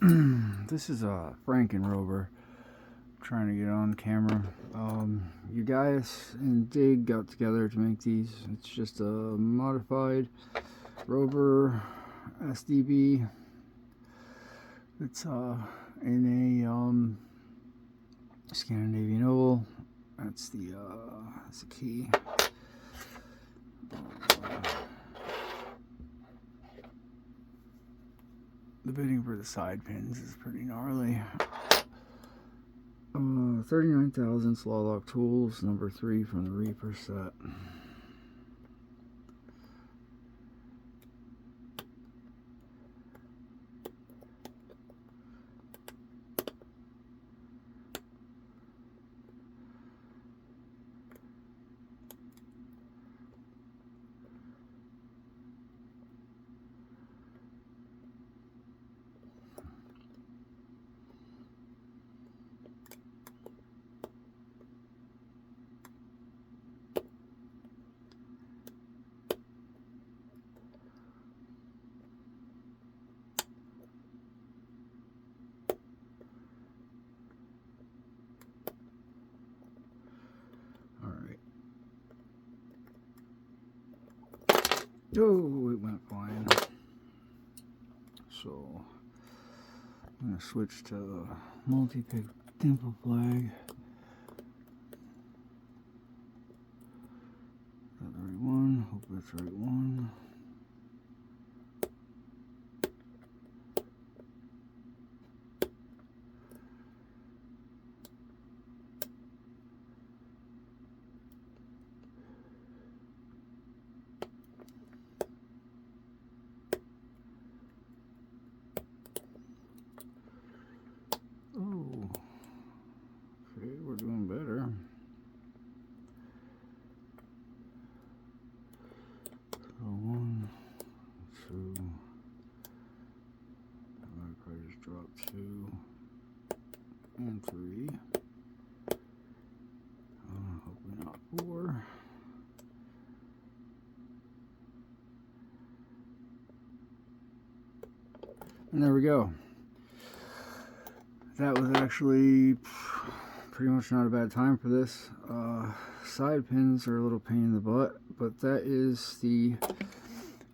This is a frankenrobur. Trying to get on camera. Yagias and Dig got together to make these. It's just a modified rover SDB. It's in a Scandinavian oval. That's the key. The bidding for the side pins is pretty gnarly. 39,000 Slawlock tools, number 3 from the Reaper set. Oh, it went flying. So I'm gonna switch to multi-pick dimple flag. Is that the right one? Hope that's the right one. Oh, okay, we're doing better. So 1, 2. I'm probably just drop 2 and 3. Hopefully not 4. And there we go. That was actually pretty much not a bad time for this. Side pins are a little pain in the butt, but that is the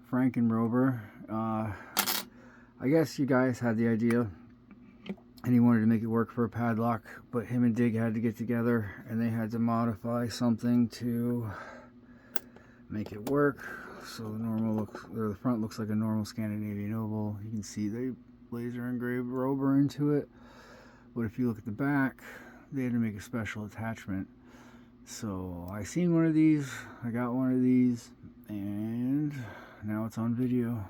frankenrobur. I guess you guys had the idea and he wanted to make it work for a padlock, but him and Dig had to get together and they had to modify something to make it work. So the normal look, or the front looks like a normal Scandinavian oval. You can see they laser engraved rover into it. But if you look at the back, they had to make a special attachment. So I seen one of these, I got one of these, and now it's on video.